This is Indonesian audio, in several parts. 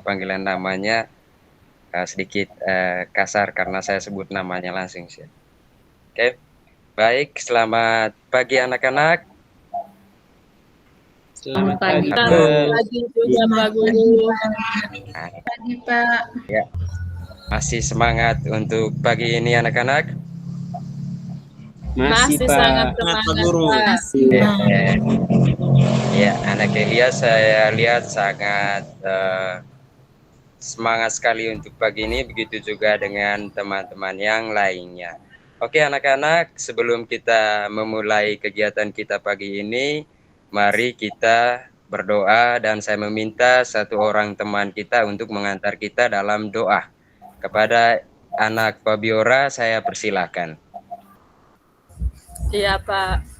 panggilan namanya sedikit kasar karena saya sebut namanya langsung sih. Oke, baik. Selamat pagi anak-anak. Selamat pagi, Halo. Pak. Pagi juga Pak Guru. Pagi, Pak. Ya, masih semangat untuk pagi ini anak-anak? Masih sangat semangat Pak. Ya, anak Elia saya lihat sangat semangat sekali untuk pagi ini, begitu juga dengan teman-teman yang lainnya. Oke anak-anak, sebelum kita memulai kegiatan kita pagi ini, mari kita berdoa dan saya meminta satu orang teman kita untuk mengantar kita dalam doa. Kepada anak Fabiora saya persilakan. Iya Pak.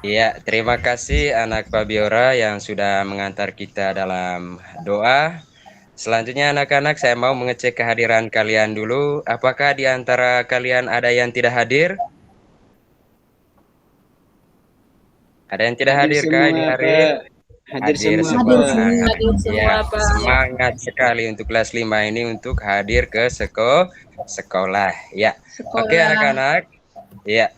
Ya, terima kasih anak Fabiora yang sudah mengantar kita dalam doa. Selanjutnya anak-anak saya mau mengecek kehadiran kalian dulu. Apakah di antara kalian ada yang tidak hadir? Ada yang tidak hadir kah ini hari? Hadir semua. Hadir semua Ya, Pak. semangat sekali untuk kelas 5 ini untuk hadir ke sekolah. Ya. Oke anak-anak. Ya.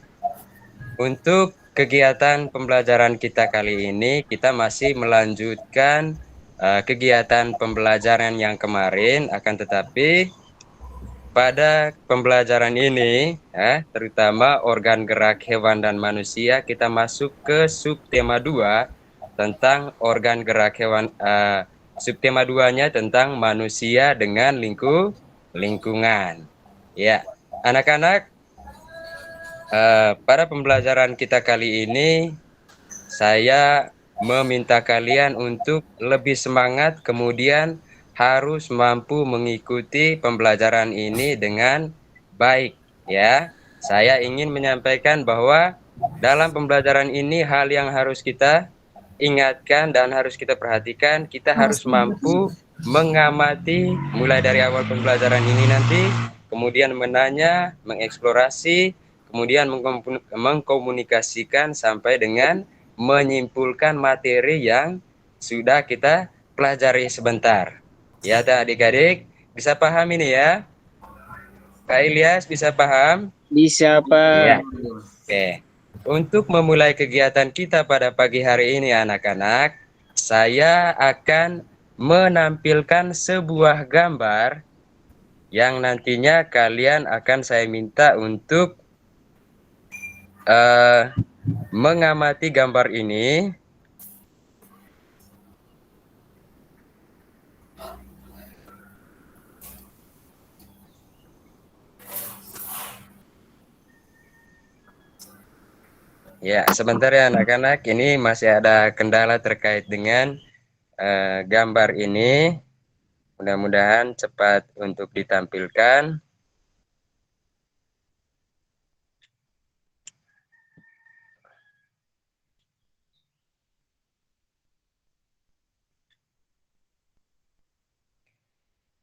Untuk kegiatan pembelajaran kita kali ini kita masih melanjutkan kegiatan pembelajaran yang kemarin, akan tetapi pada pembelajaran ini, terutama organ gerak hewan dan manusia, kita masuk ke subtema 2 tentang organ gerak hewan. Subtema 2-nya tentang manusia dengan lingkungan. Ya, anak-anak, pada pembelajaran kita kali ini, saya meminta kalian untuk lebih semangat, kemudian harus mampu mengikuti pembelajaran ini dengan baik ya. Saya ingin menyampaikan bahwa dalam pembelajaran ini hal yang harus kita ingatkan dan harus kita perhatikan, kita harus mampu mengamati mulai dari awal pembelajaran ini nanti, kemudian menanya, mengeksplorasi, kemudian mengkomunikasikan sampai dengan menyimpulkan materi yang sudah kita pelajari sebentar. Ya, adik-adik bisa paham ini ya? Kak Ilyas bisa paham? Bisa, Pak. Ya. Oke. Untuk memulai kegiatan kita pada pagi hari ini anak-anak, saya akan menampilkan sebuah gambar yang nantinya kalian akan saya minta untuk mengamati gambar ini. Ya, sebentar ya anak-anak, ini masih ada kendala terkait dengan gambar ini. Mudah-mudahan cepat untuk ditampilkan.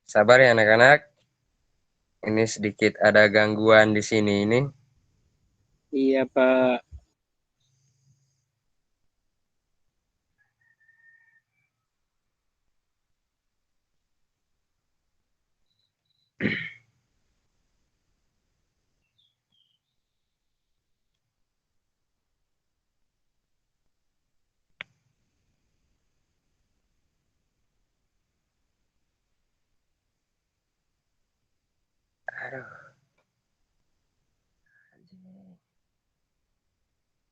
Sabar ya anak-anak. Ini sedikit ada gangguan di sini ini. Iya, Pak.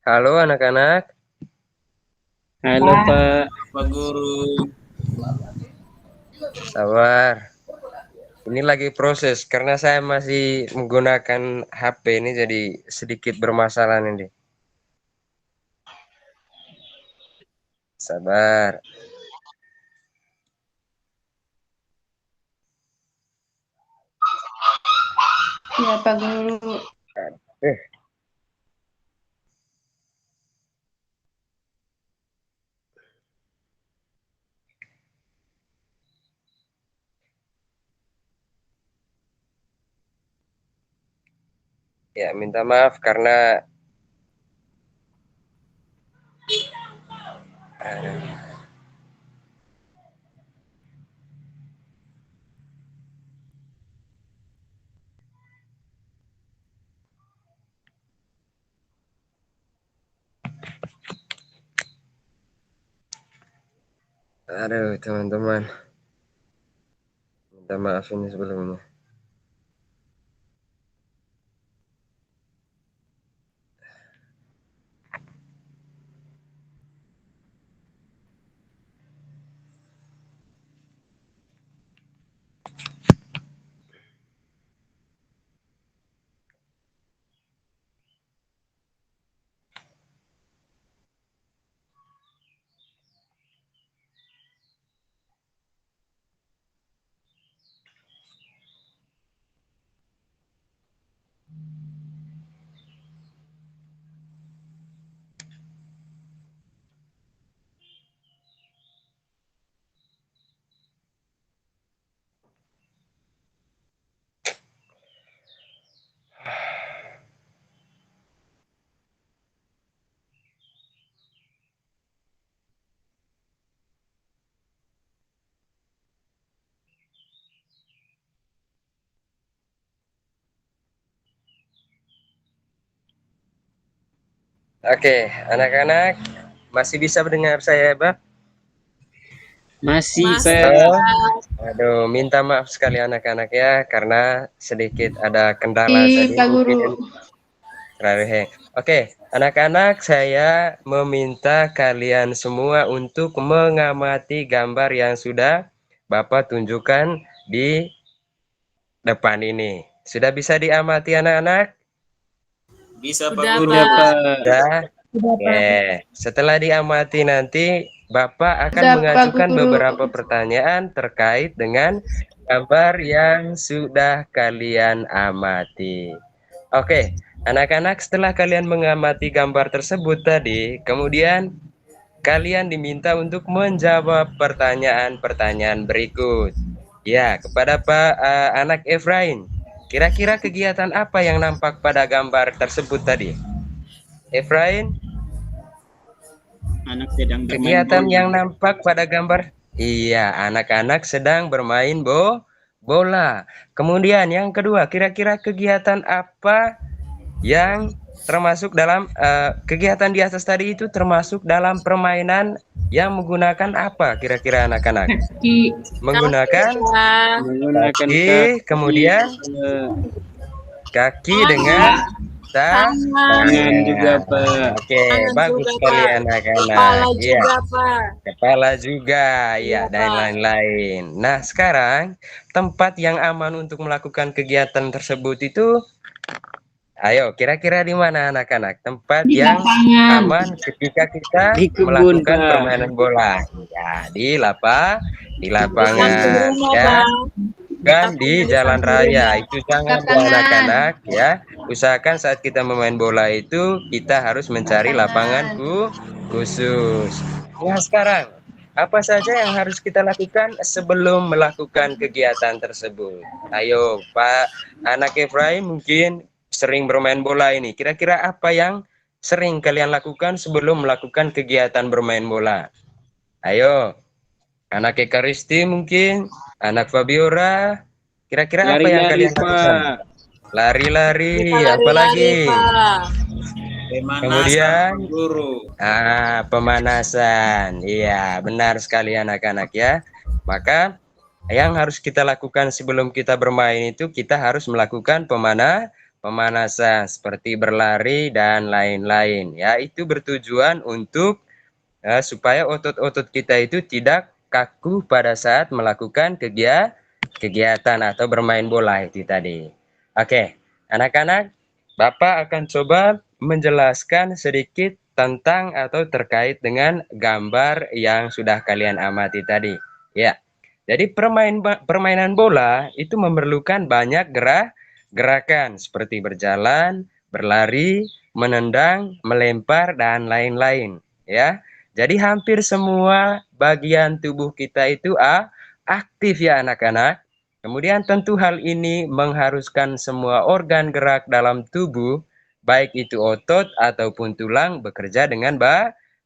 Halo anak-anak. Halo, Pak. Pak Guru. Sabar. Ini lagi proses karena saya masih menggunakan HP ini jadi sedikit bermasalah ini. Sabar. Iya, Pak Guru. Ya, minta maaf karena Aduh, teman-teman. Minta maaf ini sebelumnya. Oke, anak-anak masih bisa mendengar saya, Bab? Masih, Masih, Pak. Pak. Aduh, minta maaf sekali anak-anak ya, karena sedikit ada kendala Iya, tadi Pak Guru. mungkin. Oke, anak-anak, saya meminta kalian semua untuk mengamati gambar yang sudah Bapak tunjukkan di depan ini. Sudah bisa diamati anak-anak? Bisa Pak Sudah, Guru. Udah, Pak. Pak. Sudah. Sudah, Pak. Oke, setelah diamati nanti Bapak akan Sudah, Pak mengajukan Guru. beberapa pertanyaan terkait dengan gambar yang sudah kalian amati. Oke, anak-anak, setelah kalian mengamati gambar tersebut tadi, kemudian kalian diminta untuk menjawab pertanyaan-pertanyaan berikut. Ya, kepada anak Efrain, kira-kira kegiatan apa yang nampak pada gambar tersebut tadi? Efrain, Anak sedang bermain kegiatan bola. yang nampak pada gambar? Iya, anak-anak sedang bermain bola. Kemudian yang kedua, kira-kira kegiatan apa yang termasuk dalam kegiatan di atas tadi itu termasuk dalam permainan yang menggunakan apa kira-kira anak-anak? Menggunakan Menggunakan kaki, kemudian kaki dengan tangan juga, Pak. Oke, Tangan bagus juga, sekali Pak. anak-anak. Kepala Iya, juga, Pak. kepala juga, Iya, ya, dan Pak. lain-lain. Nah, sekarang tempat yang aman untuk melakukan kegiatan tersebut itu, ayo, kira-kira di mana anak-anak? Tempat Di yang lapangan. aman ketika kita Di kebun, melakukan Pak. permainan bola. Ya, di Di lapangan, samping rumah, ya. Pak. Kan di jalan raya itu jangan ya, anak-anak ya. Usahakan saat kita bermain bola itu kita harus mencari lapangan khusus. Nah, sekarang apa saja yang harus kita lakukan sebelum melakukan kegiatan tersebut? Ayo, Pak anak Efraim mungkin sering bermain bola ini. Kira-kira apa yang sering kalian lakukan sebelum melakukan kegiatan bermain bola? Ayo, anak Eka Risti mungkin, anak Fabiora, kira-kira apa yang Lari-lari, kalian lakukan? Pak. Lari-lari, Kita lari-lari, apalagi? Pak. Kemudian, Pak Guru. pemanasan. Iya, benar sekali anak-anak ya. Maka yang harus kita lakukan sebelum kita bermain itu kita harus melakukan pemanasan seperti berlari dan lain-lain. Ya, itu bertujuan untuk supaya otot-otot kita itu tidak kaku pada saat melakukan kegiatan atau bermain bola itu tadi. Oke, anak-anak, Bapak akan coba menjelaskan sedikit tentang atau terkait dengan gambar yang sudah kalian amati tadi. Ya, jadi permainan bola itu memerlukan banyak gerakan seperti berjalan, berlari, menendang, melempar, dan lain-lain. Ya, jadi hampir semua bagian tubuh kita itu aktif ya anak-anak. Kemudian tentu hal ini mengharuskan semua organ gerak dalam tubuh, baik itu otot ataupun tulang bekerja dengan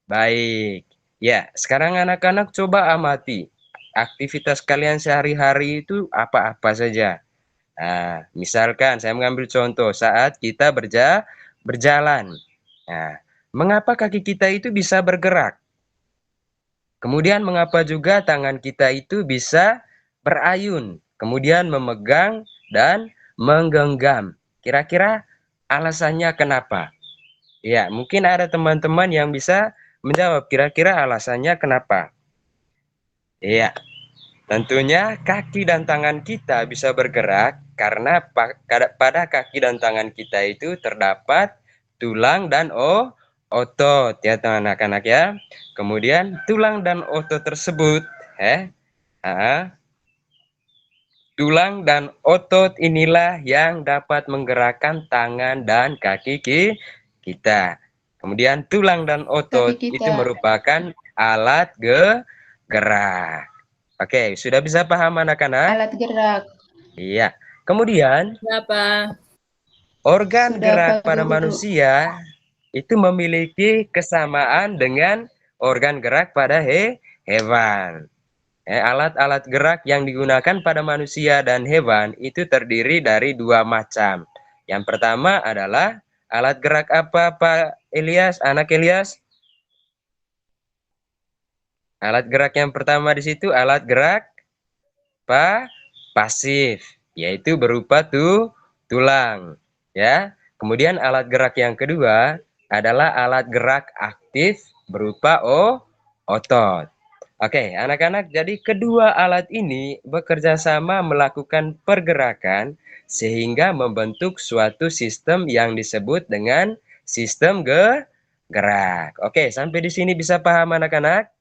baik. Ya, sekarang anak-anak coba amati. Aktivitas kalian sehari-hari itu apa-apa saja. Nah, misalkan saya mengambil contoh saat kita berjalan. Nah, mengapa kaki kita itu bisa bergerak? Kemudian mengapa juga tangan kita itu bisa berayun, kemudian memegang dan menggenggam. Kira-kira alasannya kenapa? Ya, mungkin ada teman-teman yang bisa menjawab kira-kira alasannya kenapa. Iya, tentunya kaki dan tangan kita bisa bergerak karena pada kaki dan tangan kita itu terdapat tulang dan otot ya anak-anak ya. Kemudian tulang dan otot tersebut, tulang dan otot inilah yang dapat menggerakkan tangan dan kaki kita. Kemudian tulang dan otot itu merupakan alat gerak. Oke, sudah bisa paham anak-anak? Alat gerak. Iya. Kemudian Siapa? organ Sudah, gerak Pak pada Guru. manusia itu memiliki kesamaan dengan organ gerak pada hewan. Alat-alat gerak yang digunakan pada manusia dan hewan itu terdiri dari dua macam. Yang pertama adalah alat gerak apa, Pak Ilyas, anak Ilyas? Alat gerak yang pertama di situ alat gerak pasif, yaitu berupa tulang, ya. Kemudian alat gerak yang kedua adalah alat gerak aktif berupa otot. Oke, anak-anak, jadi kedua alat ini bekerja sama melakukan pergerakan sehingga membentuk suatu sistem yang disebut dengan sistem gerak. Oke, sampai di sini bisa paham anak-anak?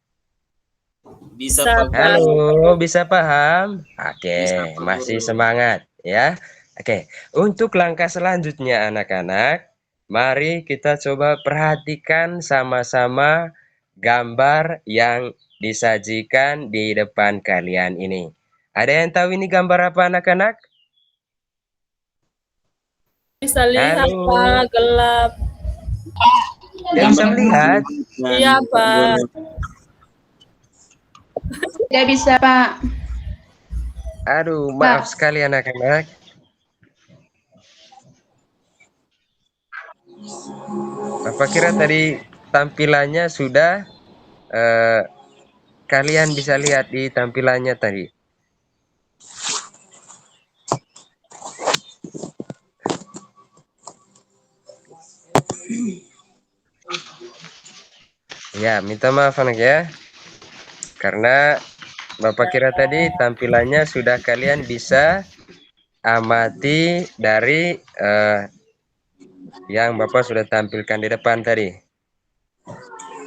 Bisa, Bisa, Pak Guru. Pak. Halo, bisa paham? Oke, Bisa, Pak masih Guru. semangat ya. Oke, untuk langkah selanjutnya anak-anak, mari kita coba perhatikan sama-sama gambar yang disajikan di depan kalian ini. Ada yang tahu ini gambar apa anak-anak? Bisa lihat, Halo, Pak. Gelap. tidak bisa melihat? Iya, Pak. Tidak bisa, Pak. Aduh, maaf sekali anak-anak. Bapak kira tadi tampilannya sudah kalian bisa lihat di tampilannya tadi. Ya, minta maaf anak ya. Karena Bapak kira tadi tampilannya sudah kalian bisa amati dari yang Bapak sudah tampilkan di depan tadi.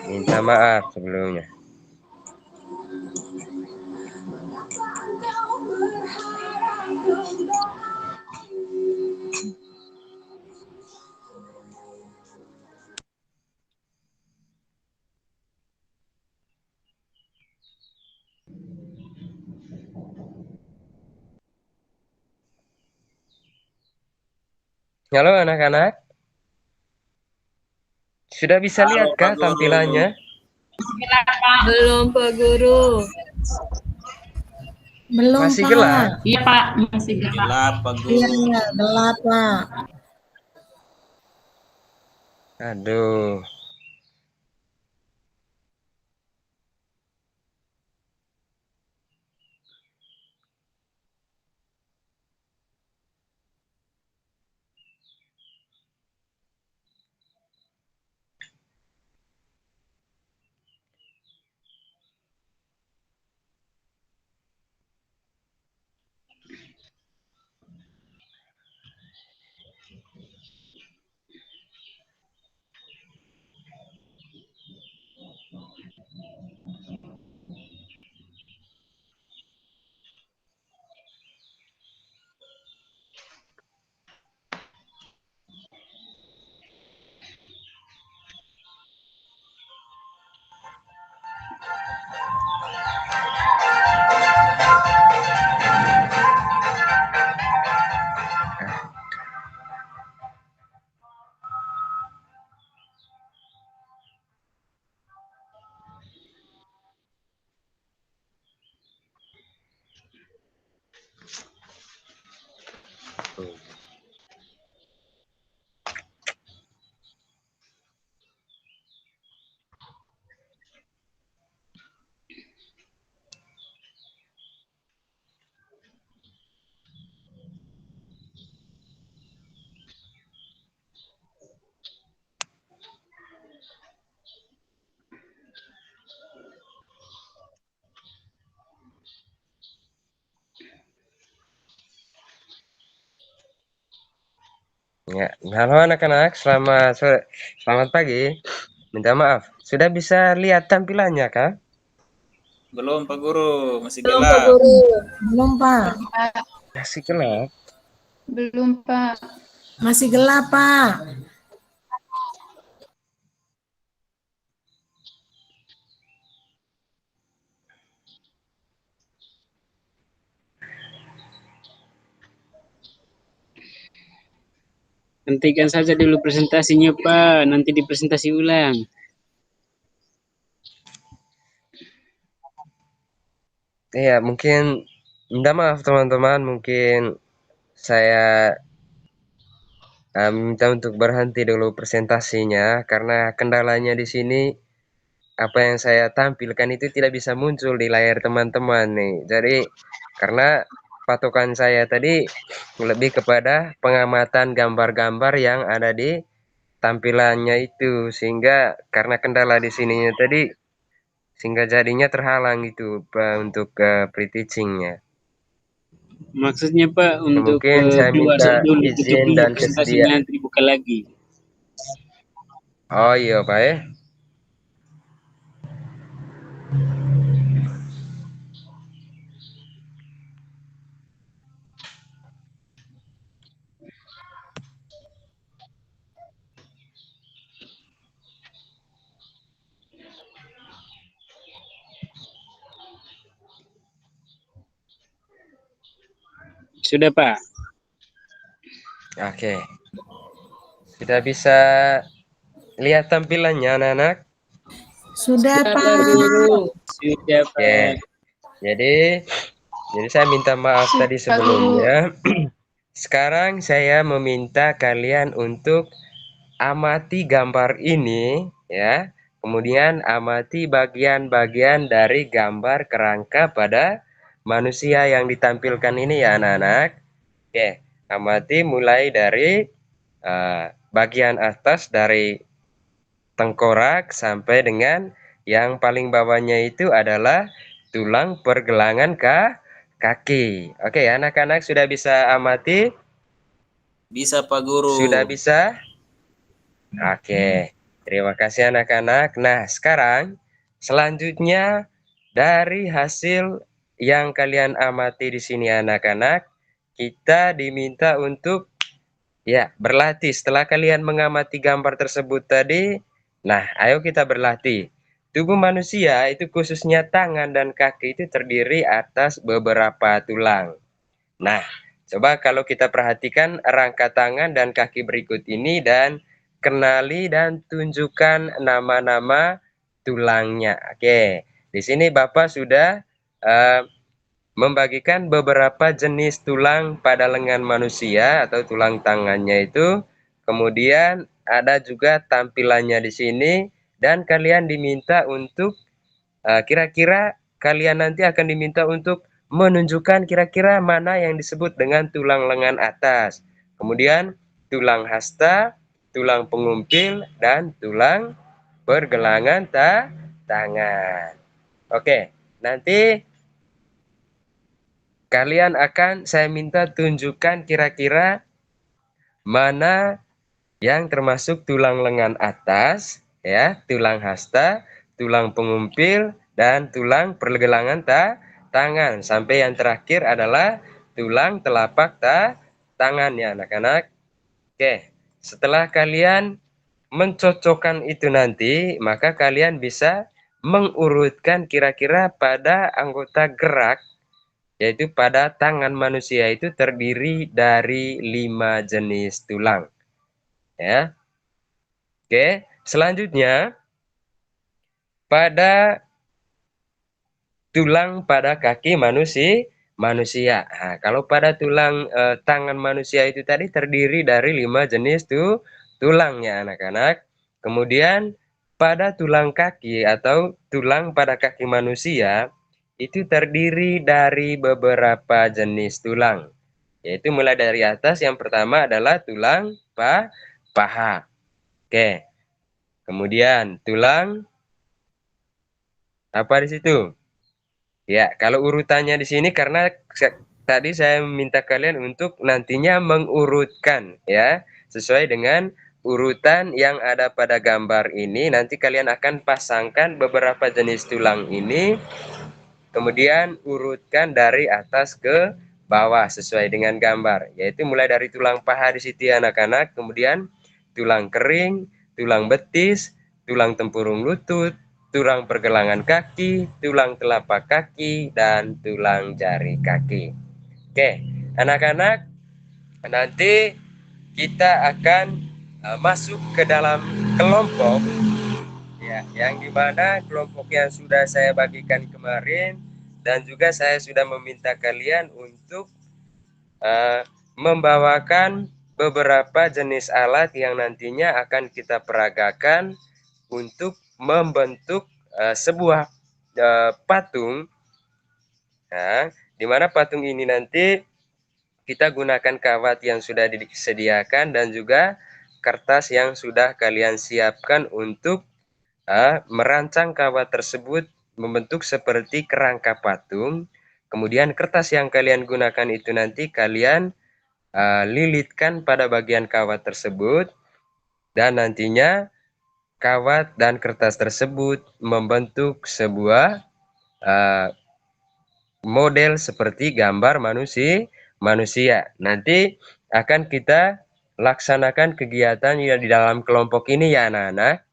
Minta maaf sebelumnya. Halo anak-anak. Sudah bisa Halo, lihatkah Pak Guru. tampilannya? Belum, Pak Guru. Belum, Masih Pak. gelap? Iya, Pak. Masih gelap. Gelap, Pak Iya, Guru. gelap, Pak. Aduh. Ya, halo anak-anak, selamat sore, selamat pagi. Minta maaf, sudah bisa lihat tampilannya kah? Belum Pak Guru, masih Belum Pak gelap. Guru. Belum, Pak. Pak. Masih gelap. Belum, Pak. Masih gelap, Pak. Hentikan saja dulu presentasinya, Pak. Nanti dipresentasi ulang. Iya, mungkin minta maaf teman-teman, mungkin saya minta untuk berhenti dulu presentasinya karena kendalanya di sini apa yang saya tampilkan itu tidak bisa muncul di layar teman-teman nih. Jadi karena patokan saya tadi lebih kepada pengamatan gambar-gambar yang ada di tampilannya itu, sehingga karena kendala di sininya tadi sehingga jadinya terhalang itu untuk pre-teachingnya. Maksudnya, Pak, untuk Mungkin saya keluar minta dulu, tutup izin dulu dan presentasinya, kesediaan. nanti dibuka lagi. Oh iya Pak ya. Sudah, Pak. Oke. Sudah bisa lihat tampilannya anak-anak? Sudah, Sudah, Pak Pak. Guru. Sudah, Oke. Pak. Jadi saya minta maaf Sudah, tadi Pak Guru. sebelumnya. Sekarang saya meminta kalian untuk amati gambar ini ya. Kemudian amati bagian-bagian dari gambar kerangka pada manusia yang ditampilkan ini ya anak-anak. Oke, amati mulai dari bagian atas dari tengkorak sampai dengan yang paling bawahnya itu adalah tulang pergelangan kaki. Oke, anak-anak sudah bisa amati? Bisa Pak Guru. Sudah bisa? Oke, terima kasih anak-anak. Nah, sekarang selanjutnya dari hasil yang kalian amati di sini anak-anak, kita diminta untuk ya berlatih. Setelah kalian mengamati gambar tersebut tadi, nah ayo kita berlatih. Tubuh manusia itu khususnya tangan dan kaki itu terdiri atas beberapa tulang. Nah, coba kalau kita perhatikan rangka tangan dan kaki berikut ini dan kenali dan tunjukkan nama-nama tulangnya. Oke, di sini Bapak sudah membagikan beberapa jenis tulang pada lengan manusia atau tulang tangannya itu. Kemudian ada juga tampilannya di sini dan kalian diminta untuk kira-kira kalian nanti akan diminta untuk menunjukkan kira-kira mana yang disebut dengan tulang lengan atas. Kemudian tulang hasta, tulang pengumpil, dan tulang pergelangan tangan. Oke, nanti kalian akan saya minta tunjukkan kira-kira mana yang termasuk tulang lengan atas, ya, tulang hasta, tulang pengumpil, dan tulang pergelangan tangan. Sampai yang terakhir adalah tulang telapak tangan ya anak-anak. Oke, setelah kalian mencocokkan itu nanti, maka kalian bisa mengurutkan kira-kira pada anggota gerak, yaitu pada tangan manusia itu terdiri dari 5 jenis tulang. Ya. Oke, selanjutnya pada tulang pada kaki manusia. Nah, kalau pada tulang tangan manusia itu tadi terdiri dari 5 jenis tulangnya anak-anak. Kemudian pada tulang kaki atau tulang pada kaki manusia itu terdiri dari beberapa jenis tulang. Yaitu mulai dari atas, yang pertama adalah tulang paha. Oke. Kemudian tulang apa di situ? Ya, kalau urutannya di sini karena tadi saya minta kalian untuk nantinya mengurutkan ya. sesuai dengan urutan yang ada pada gambar ini. Nanti kalian akan pasangkan beberapa jenis tulang ini, kemudian urutkan dari atas ke bawah sesuai dengan gambar, yaitu mulai dari tulang paha di situ ya anak-anak, kemudian tulang kering, tulang betis, tulang tempurung lutut, tulang pergelangan kaki, tulang telapak kaki, dan tulang jari kaki. Oke, anak-anak, nanti kita akan masuk ke dalam kelompok ya, yang dimana kelompok yang sudah saya bagikan kemarin, dan juga saya sudah meminta kalian untuk membawakan beberapa jenis alat yang nantinya akan kita peragakan untuk membentuk sebuah patung. Nah, di mana patung ini nanti kita gunakan kawat yang sudah disediakan dan juga kertas yang sudah kalian siapkan untuk merancang kawat tersebut membentuk seperti kerangka patung. Kemudian kertas yang kalian gunakan itu nanti kalian lilitkan pada bagian kawat tersebut, dan nantinya kawat dan kertas tersebut membentuk sebuah model seperti gambar manusia. Nanti akan kita laksanakan kegiatan yang di dalam kelompok ini ya anak-anak.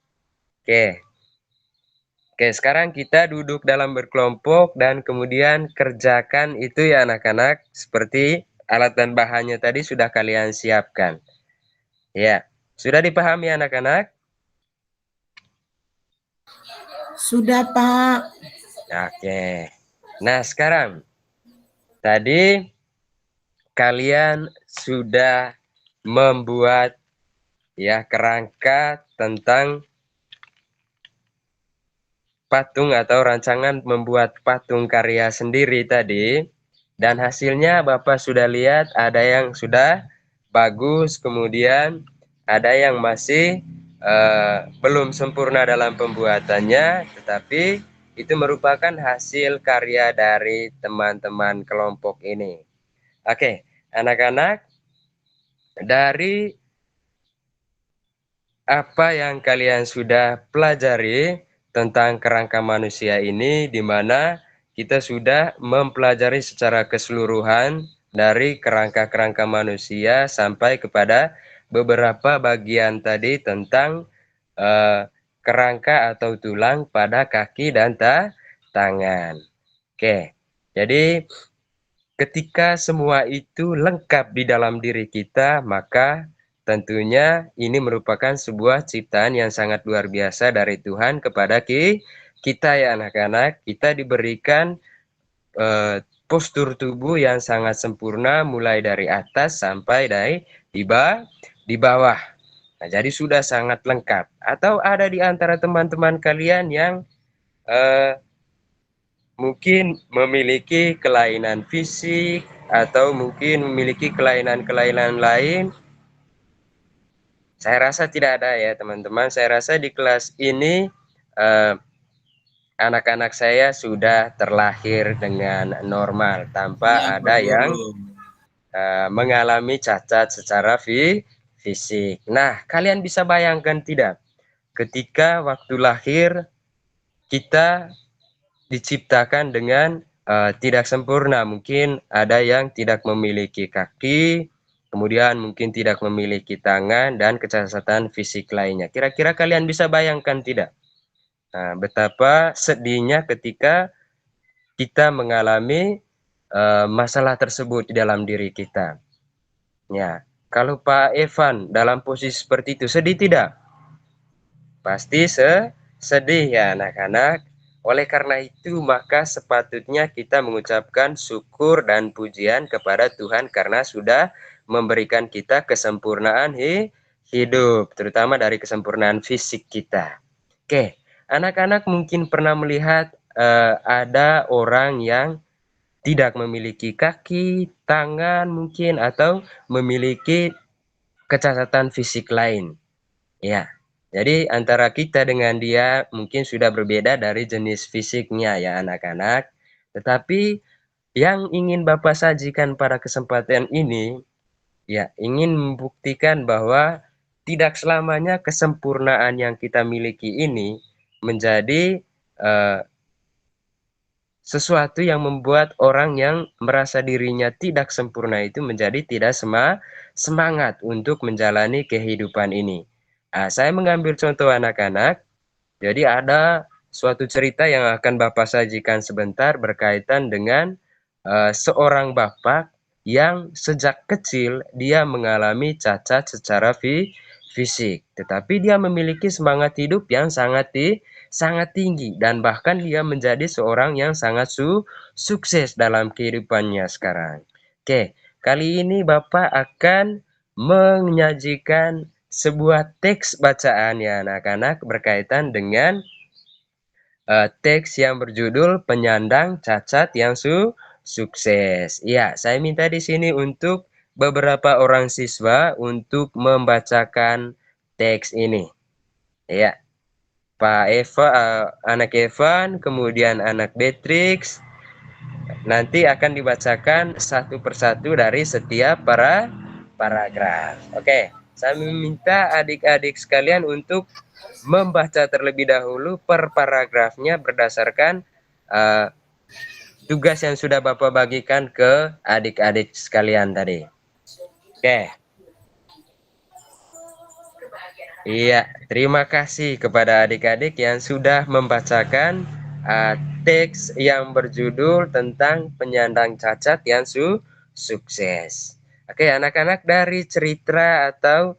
Oke, sekarang kita duduk dalam berkelompok dan kemudian kerjakan itu ya anak-anak, seperti alat dan bahannya tadi sudah kalian siapkan. Ya, sudah dipahami anak-anak? Sudah, Pak. Oke. Nah, sekarang tadi kalian sudah membuat ya kerangka tentang patung atau rancangan membuat patung karya sendiri tadi, dan hasilnya Bapak sudah lihat ada yang sudah bagus, kemudian ada yang masih belum sempurna dalam pembuatannya, tetapi itu merupakan hasil karya dari teman-teman kelompok ini. Oke, anak-anak, dari apa yang kalian sudah pelajari tentang kerangka manusia ini, di mana kita sudah mempelajari secara keseluruhan dari kerangka-kerangka manusia sampai kepada beberapa bagian tadi tentang kerangka atau tulang pada kaki dan tangan. Oke, jadi ketika semua itu lengkap di dalam diri kita, maka tentunya ini merupakan sebuah ciptaan yang sangat luar biasa dari Tuhan kepada kita ya anak-anak. Kita diberikan postur tubuh yang sangat sempurna mulai dari atas sampai di bawah. Nah, jadi sudah sangat lengkap. Atau ada di antara teman-teman kalian yang mungkin memiliki kelainan fisik atau mungkin memiliki kelainan-kelainan lain. Saya rasa tidak ada ya teman-teman. Saya rasa di kelas ini anak-anak saya sudah terlahir dengan normal tanpa ada yang mengalami cacat secara fisik. Nah, kalian bisa bayangkan tidak? Ketika waktu lahir kita diciptakan dengan tidak sempurna. Mungkin ada yang tidak memiliki kaki, kemudian mungkin tidak memiliki tangan dan kecacatan fisik lainnya. Kira-kira kalian bisa bayangkan tidak? Nah, betapa sedihnya ketika kita mengalami masalah tersebut di dalam diri kita. Ya, kalau Pak Evan dalam posisi seperti itu, sedih tidak? Pasti sedih ya anak-anak. Oleh karena itu, maka sepatutnya kita mengucapkan syukur dan pujian kepada Tuhan karena sudah memberikan kita kesempurnaan hidup, terutama dari kesempurnaan fisik kita. Oke, anak-anak mungkin pernah melihat ada orang yang tidak memiliki kaki, tangan mungkin, atau memiliki kecacatan fisik lain. Ya. Jadi antara kita dengan dia mungkin sudah berbeda dari jenis fisiknya ya anak-anak. Tetapi yang ingin Bapak sajikan pada kesempatan ini, Ya, ingin membuktikan bahwa tidak selamanya kesempurnaan yang kita miliki ini menjadi sesuatu yang membuat orang yang merasa dirinya tidak sempurna itu menjadi tidak semangat untuk menjalani kehidupan ini. Saya mengambil contoh anak-anak. Jadi ada suatu cerita yang akan Bapak sajikan sebentar berkaitan dengan seorang bapak yang sejak kecil dia mengalami cacat secara fisik, tetapi dia memiliki semangat hidup yang sangat tinggi dan bahkan dia menjadi seorang yang sangat sukses dalam kehidupannya sekarang. Oke, kali ini Bapak akan menyajikan sebuah teks bacaan ya anak-anak berkaitan dengan teks yang berjudul Penyandang Cacat yang Sukses. Ya, saya minta di sini untuk beberapa orang siswa untuk membacakan teks ini. Ya, Pak Eva, anak Evan, kemudian anak Beatrix, nanti akan dibacakan satu persatu dari setiap paragraf. Oke, saya meminta adik-adik sekalian untuk membaca terlebih dahulu per paragrafnya berdasarkan tugas yang sudah Bapak bagikan ke adik-adik sekalian tadi. Oke. Iya, terima kasih kepada adik-adik yang sudah membacakan teks yang berjudul tentang penyandang cacat yang sukses. Oke, anak-anak, dari cerita atau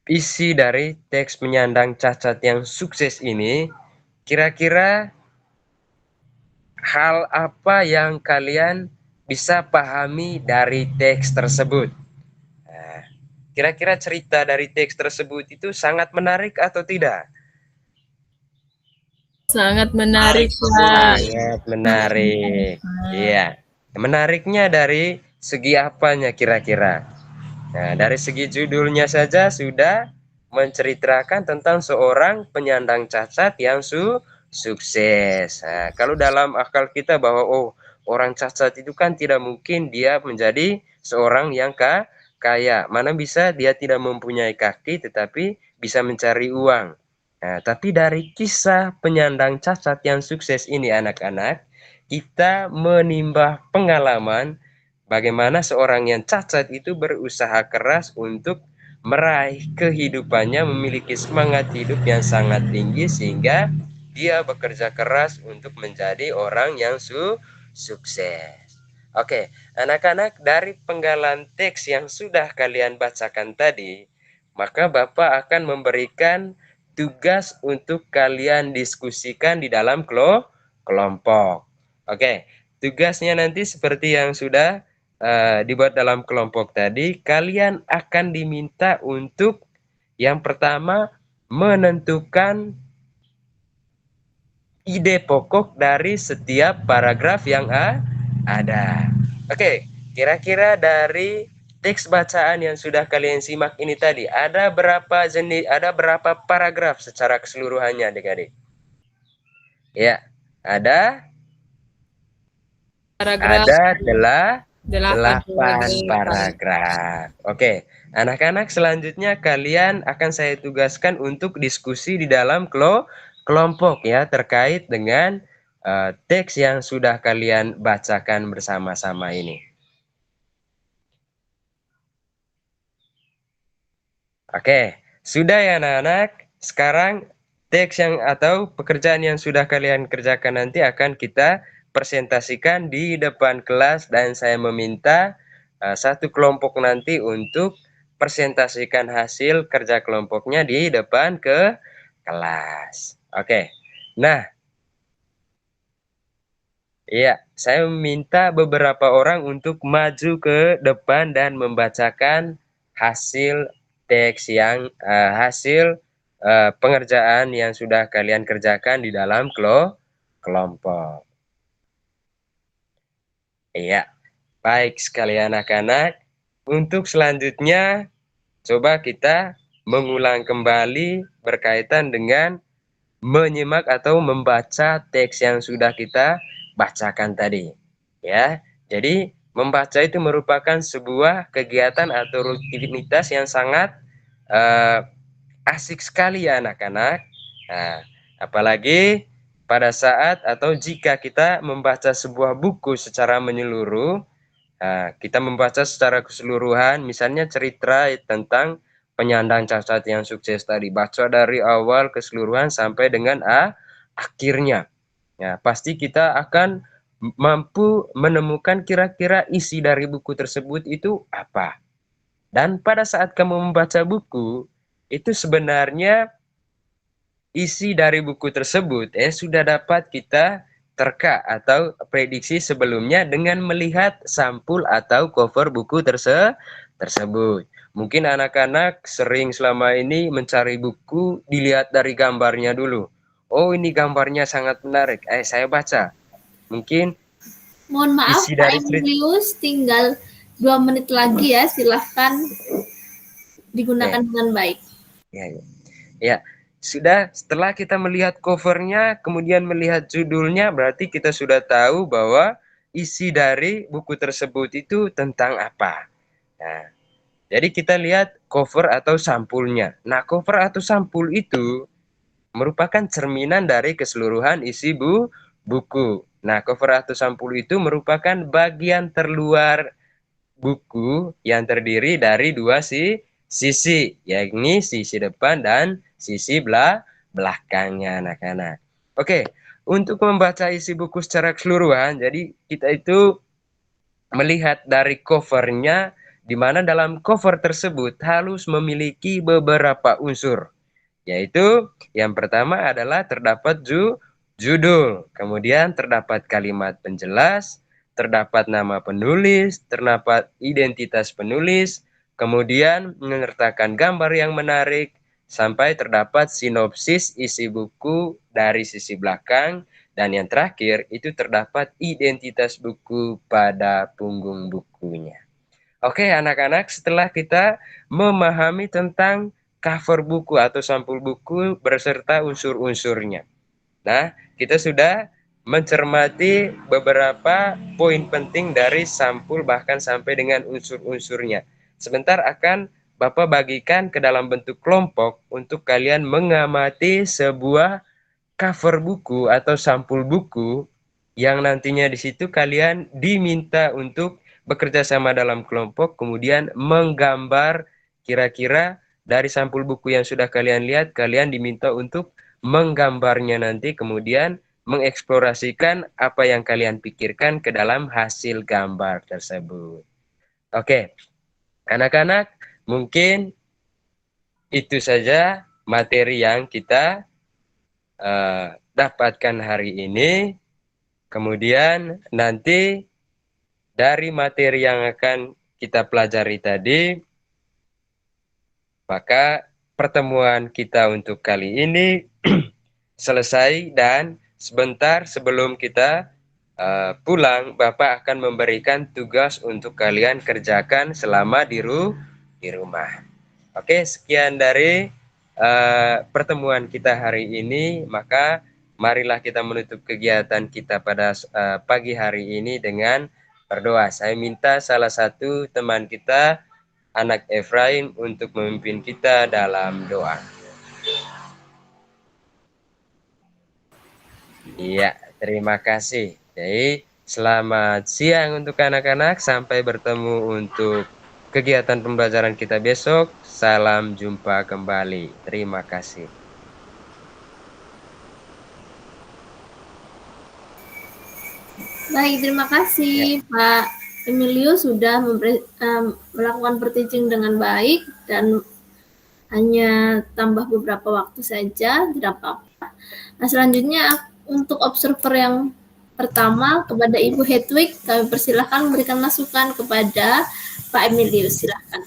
isi dari teks penyandang cacat yang sukses ini, kira-kira hal apa yang kalian bisa pahami dari teks tersebut? Kira-kira cerita dari teks tersebut itu sangat menarik atau tidak? Sangat menarik, Pak. Sangat menarik. Iya. Menariknya dari segi apanya kira-kira? Nah, dari segi judulnya saja sudah menceritakan tentang seorang penyandang cacat yang sukses. Nah, kalau dalam akal kita bahwa orang cacat itu kan tidak mungkin dia menjadi seorang yang kaya. Mana bisa dia tidak mempunyai kaki tetapi bisa mencari uang. Nah, tapi dari kisah penyandang cacat yang sukses ini anak-anak, kita menimba pengalaman bagaimana seorang yang cacat itu berusaha keras untuk meraih kehidupannya, memiliki semangat hidup yang sangat tinggi sehingga dia bekerja keras untuk menjadi orang yang sukses. Oke, anak-anak, dari penggalan teks yang sudah kalian bacakan tadi, maka Bapak akan memberikan tugas untuk kalian diskusikan di dalam kelompok. Oke, tugasnya nanti seperti yang sudah dibuat dalam kelompok tadi, kalian akan diminta untuk yang pertama menentukan ide pokok dari setiap paragraf yang ada. Oke, kira-kira dari teks bacaan yang sudah kalian simak ini tadi, ada berapa paragraf secara keseluruhannya adik-adik? Ya, ada Paragraf 8 paragraf. Oke, anak-anak, selanjutnya kalian akan saya tugaskan untuk diskusi di dalam kelompok ya terkait dengan teks yang sudah kalian bacakan bersama-sama ini. Oke, sudah ya anak-anak. Sekarang teks yang atau pekerjaan yang sudah kalian kerjakan nanti akan kita presentasikan di depan kelas dan saya meminta satu kelompok nanti untuk presentasikan hasil kerja kelompoknya di depan ke kelas. Oke. Nah, iya, saya meminta beberapa orang untuk maju ke depan dan membacakan hasil teks yang hasil pengerjaan yang sudah kalian kerjakan di dalam kelompok. Iya, baik sekali anak-anak. Untuk selanjutnya, coba kita mengulang kembali berkaitan dengan menyimak atau membaca teks yang sudah kita bacakan tadi. Ya, jadi membaca itu merupakan sebuah kegiatan atau rutinitas yang sangat asik sekali ya anak-anak. Nah, apalagi pada saat atau jika kita membaca sebuah buku secara menyeluruh, kita membaca secara keseluruhan, misalnya cerita tentang penyandang cacat yang sukses tadi, baca dari awal keseluruhan sampai dengan akhirnya. Ya, pasti kita akan mampu menemukan kira-kira isi dari buku tersebut itu apa. Dan pada saat kamu membaca buku, itu sebenarnya isi dari buku tersebut sudah dapat kita terka atau prediksi sebelumnya dengan melihat sampul atau cover buku tersebut. Mungkin anak-anak sering selama ini mencari buku dilihat dari gambarnya dulu. Oh, ini gambarnya sangat menarik. Saya baca. Mungkin Mohon maaf isi Pak dari Emilius, tinggal 2 menit lagi ya, silahkan digunakan dengan baik. Ya, sudah setelah kita melihat covernya, kemudian melihat judulnya, berarti kita sudah tahu bahwa isi dari buku tersebut itu tentang apa. Nah, jadi kita lihat cover atau sampulnya. Nah, cover atau sampul itu merupakan cerminan dari keseluruhan isi buku. Nah, cover atau sampul itu merupakan bagian terluar buku yang terdiri dari dua sisi, yakni sisi depan dan sisi belakangnya anak-anak. Oke, untuk membaca isi buku secara keseluruhan, jadi kita itu melihat dari covernya, di mana dalam cover tersebut harus memiliki beberapa unsur, yaitu yang pertama adalah terdapat judul, kemudian terdapat kalimat penjelas, terdapat nama penulis, terdapat identitas penulis, kemudian menyertakan gambar yang menarik, sampai terdapat sinopsis isi buku dari sisi belakang, dan yang terakhir itu terdapat identitas buku pada punggung bukunya. Oke anak-anak, setelah kita memahami tentang cover buku atau sampul buku beserta unsur-unsurnya. Nah, kita sudah mencermati beberapa poin penting dari sampul bahkan sampai dengan unsur-unsurnya. Sebentar akan Bapak bagikan ke dalam bentuk kelompok untuk kalian mengamati sebuah cover buku atau sampul buku yang nantinya di situ kalian diminta untuk bekerja sama dalam kelompok, kemudian menggambar kira-kira dari sampul buku yang sudah kalian lihat, kalian diminta untuk menggambarnya nanti, kemudian mengeksplorasikan apa yang kalian pikirkan ke dalam hasil gambar tersebut. Oke, anak-anak, mungkin itu saja materi yang kita dapatkan hari ini. Kemudian nanti dari materi yang akan kita pelajari tadi, maka pertemuan kita untuk kali ini selesai, dan sebentar sebelum kita pulang, Bapak akan memberikan tugas untuk kalian kerjakan selama di rumah. Oke, sekian dari pertemuan kita hari ini. Maka marilah kita menutup kegiatan kita pada pagi hari ini dengan berdoa. Saya minta salah satu teman kita, anak Efraim, untuk memimpin kita dalam doa. Iya, terima kasih. Jadi, selamat siang untuk anak-anak. Sampai bertemu untuk kegiatan pembelajaran kita besok. Salam jumpa kembali. Terima kasih. Baik, terima kasih Pak Emilius sudah melakukan per-teaching dengan baik, dan hanya tambah beberapa waktu saja, tidak apa-apa. Nah, selanjutnya untuk observer yang pertama kepada Ibu Hedwig, kami persilahkan memberikan masukan kepada Pak Emilius. Silakan.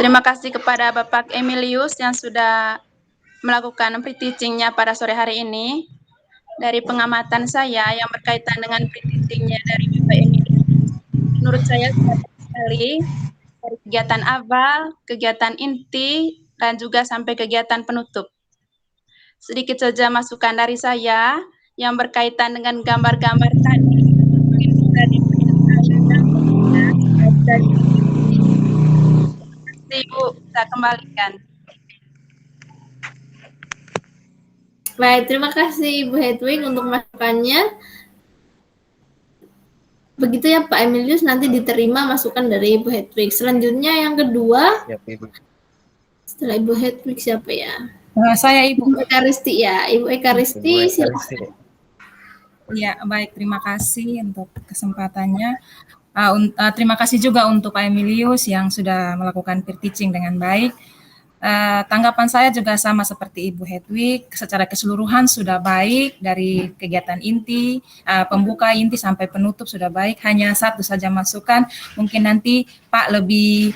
Terima kasih kepada Bapak Emilius yang sudah melakukan pre-teachingnya pada sore hari ini. Dari pengamatan saya yang berkaitan dengan pre-teachingnya dari Bapak Emilius, menurut saya sangat sekali, dari kegiatan awal, kegiatan inti, dan juga sampai kegiatan penutup. Sedikit saja masukan dari saya. yang berkaitan dengan gambar-gambar tadi. Mungkin bisa diperlihatkan. Ibu, saya kembalikan. Baik, terima kasih Ibu Hedwig untuk masukannya. Begitu ya Pak Emilius, nanti diterima masukan dari Ibu Hedwig. Selanjutnya yang kedua, Siap, Ibu. setelah Ibu Hedwig siapa ya? Saya Ibu. Ibu Eka Risti ya. Ibu Eka Risti, silakan. Ya, baik. Terima kasih untuk kesempatannya. Terima kasih juga untuk Pak Emilius yang sudah melakukan peer teaching dengan baik. Tanggapan saya juga sama seperti Ibu Hedwig, secara keseluruhan sudah baik, dari kegiatan inti, pembuka inti sampai penutup sudah baik. Hanya satu saja masukan, mungkin nanti Pak lebih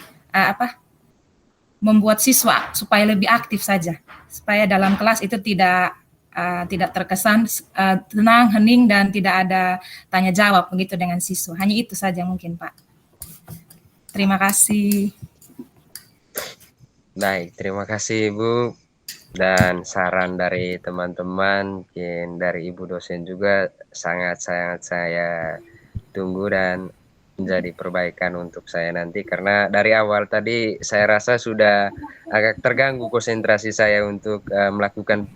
membuat siswa supaya lebih aktif saja, supaya dalam kelas itu tidak terkesan tenang, hening, dan tidak ada tanya jawab begitu dengan siswa. Hanya itu saja mungkin Pak. Terima kasih. Baik, terima kasih Ibu. Dan saran dari teman-teman, mungkin dari Ibu dosen juga sangat-sangat saya tunggu dan menjadi perbaikan untuk saya nanti. Karena dari awal tadi saya rasa sudah agak terganggu konsentrasi saya untuk melakukan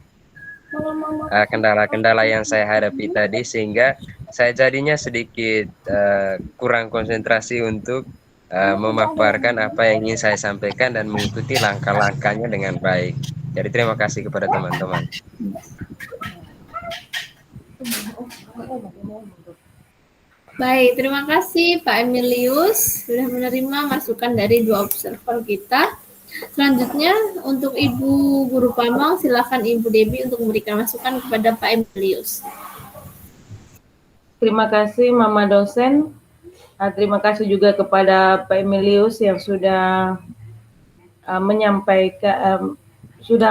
kendala-kendala yang saya hadapi tadi, sehingga saya jadinya sedikit kurang konsentrasi untuk memaparkan apa yang ingin saya sampaikan dan mengikuti langkah-langkahnya dengan baik. Jadi terima kasih kepada teman-teman. Baik, terima kasih Pak Emilius sudah menerima masukan dari dua observer kita. Selanjutnya untuk Ibu Guru Pamong, silakan Ibu Debbie untuk memberikan masukan kepada Pak Emilius. Terima kasih Mama dosen. Terima kasih juga kepada Pak Emilius yang sudah menyampaikan, sudah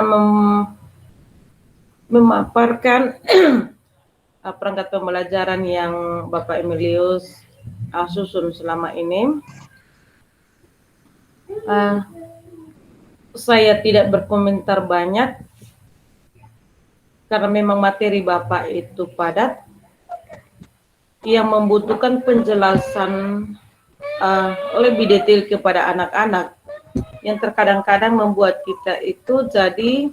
memaparkan perangkat pembelajaran yang Bapak Emilius susun selama ini. Saya tidak berkomentar banyak karena memang materi Bapak itu padat yang membutuhkan penjelasan lebih detail kepada anak-anak, yang terkadang-kadang membuat kita itu jadi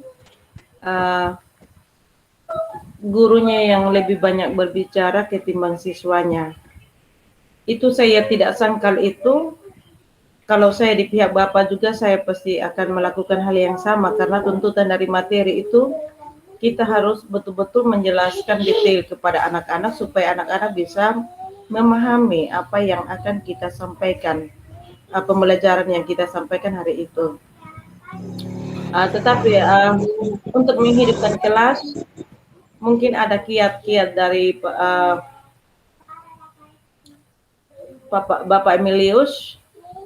gurunya yang lebih banyak berbicara ketimbang siswanya. Itu saya tidak sangkal itu. Kalau saya di pihak Bapak juga, saya pasti akan melakukan hal yang sama, karena tuntutan dari materi itu kita harus betul-betul menjelaskan detail kepada anak-anak supaya anak-anak bisa memahami apa yang akan kita sampaikan, pembelajaran yang kita sampaikan hari itu. Tetapi untuk menghidupkan kelas, mungkin ada kiat-kiat dari Bapak Emilius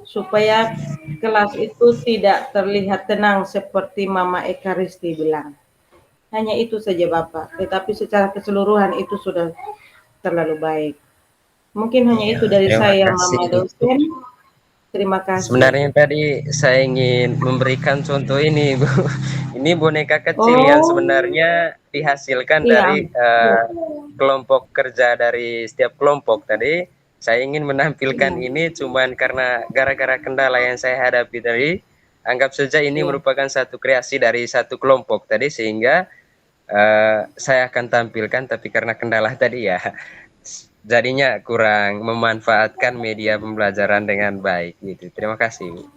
supaya kelas itu tidak terlihat tenang seperti Mama Eka Risti bilang. Hanya itu saja Bapak, tetapi secara keseluruhan itu sudah terlalu baik. Mungkin hanya itu dari saya, Mama dosen. Terima kasih. Sebenarnya tadi saya ingin memberikan contoh ini, Bu. Ini boneka kecil yang sebenarnya dihasilkan dari kelompok kerja dari setiap kelompok tadi. Saya ingin menampilkan ini cuman karena gara-gara kendala yang saya hadapi tadi. Anggap saja ini merupakan satu kreasi dari satu kelompok tadi, sehingga saya akan tampilkan, tapi karena kendala tadi ya, jadinya kurang memanfaatkan media pembelajaran dengan baik gitu. Terima kasih, Bu.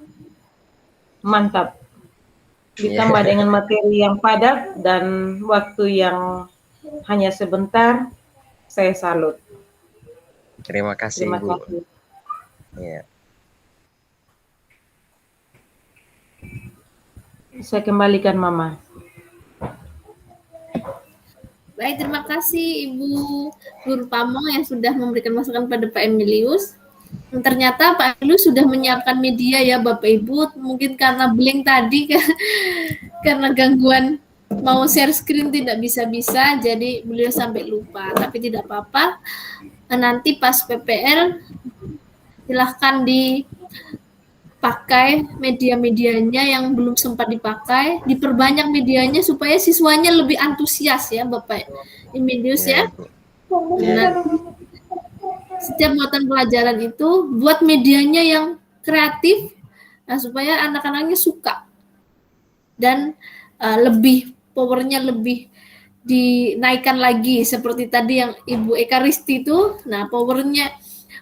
Mantap. Ditambah dengan materi yang padat dan waktu yang hanya sebentar, saya salut. Terima kasih, Terima Bu. kasih. Ya. Saya kembalikan Mama. Baik, terima kasih Ibu Guru Pamong yang sudah memberikan masukan pada Pak Emilius. Ternyata Pak Emilius sudah menyiapkan media ya Bapak Ibu. Mungkin karena blank tadi, karena gangguan mau share screen tidak bisa-bisa, jadi beliau sampai lupa. Tapi tidak apa-apa. Nanti pas PPL silahkan pakai media-medianya yang belum sempat dipakai, diperbanyak medianya supaya siswanya lebih antusias ya Bapak Emilius ya. Ibu. Nah, setiap muatan pelajaran itu buat medianya yang kreatif, nah, supaya anak-anaknya suka dan lebih powernya lebih dinaikkan lagi seperti tadi yang Ibu Eka Risti itu. Nah, powernya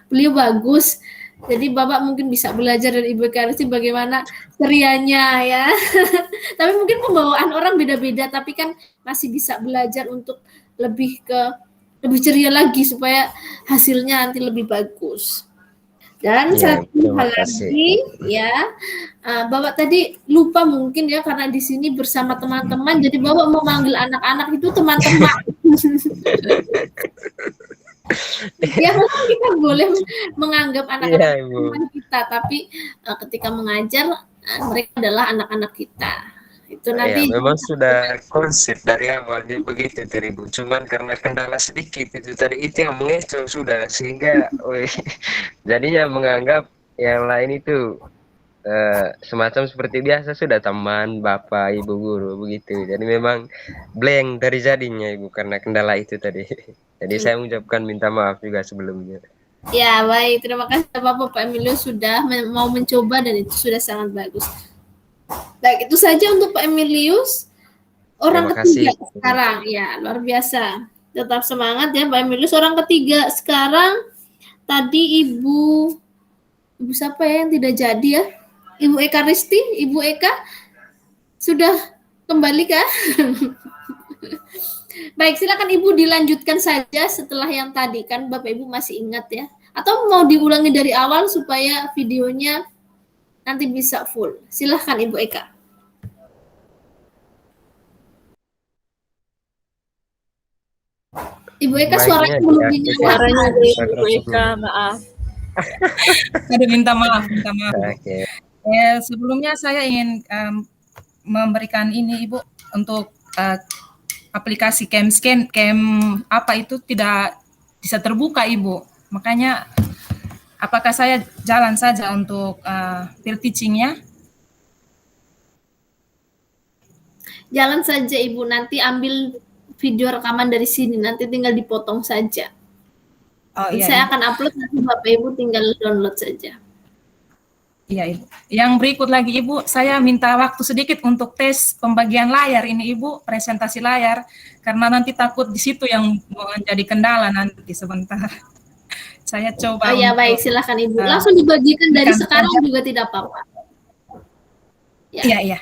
beliau bagus. Jadi Bapak mungkin bisa belajar dari Ibu Eka Risti bagaimana cerianya ya. Tapi mungkin pembawaan orang beda-beda, tapi kan masih bisa belajar untuk lebih ceria lagi supaya hasilnya nanti lebih bagus. Dan Ya, satu terima hal kasih. lagi ya, Bapak tadi lupa mungkin ya karena di sini bersama teman-teman, jadi Bapak memanggil anak-anak itu teman-teman. Ya mungkin kita boleh menganggap anak-anak Iya, Ibu. teman kita, tapi ketika mengajar mereka adalah anak-anak kita. Itu nanti Ya, memang sudah konsep dari awal jadi begitu tadi Bu. Cuman karena kendala sedikit itu tadi itu yang mengecoh sudah sehingga jadinya menganggap yang lain itu semacam seperti biasa sudah teman bapak ibu guru begitu. Jadi memang blank dari jadinya Ibu karena kendala itu tadi. Jadi saya mengucapkan minta maaf juga sebelumnya. ya baik, terima kasih Bapak Emilius sudah mau mencoba dan itu sudah sangat bagus. Baik, itu saja untuk Pak Emilius. Orang Terima ketiga kasih. sekarang, ya luar biasa. Tetap semangat ya Pak Emilius. Orang ketiga sekarang tadi Ibu siapa ya yang tidak jadi ya? Ibu Eka Risti, Ibu Eka sudah kembali kah? Baik, silakan Ibu dilanjutkan saja setelah yang tadi kan Bapak Ibu masih ingat ya? Atau mau diulangi dari awal supaya videonya nanti bisa full. Silahkan Ibu Eka. Ibu Eka suaranya belum dinyalakan. Suaranya Ibu Eka, maaf. Aduh, minta maaf. Oke. Sebelumnya saya ingin memberikan ini Ibu untuk aplikasi CamScan, apa itu tidak bisa terbuka Ibu. Makanya apakah saya jalan saja untuk peer teaching-nya? Jalan saja Ibu, nanti ambil video rekaman dari sini, nanti tinggal dipotong saja. Oh, iya, saya Ibu. akan upload, nanti Bapak Ibu tinggal download saja. Iya Ibu. Yang berikut lagi Ibu, saya minta waktu sedikit untuk tes pembagian layar ini Ibu, presentasi layar, karena nanti takut di situ yang menjadi kendala nanti sebentar. Saya coba. Oh ya baik, silakan Ibu. Langsung dibagikan dari sekarang juga tidak apa-apa. Iya.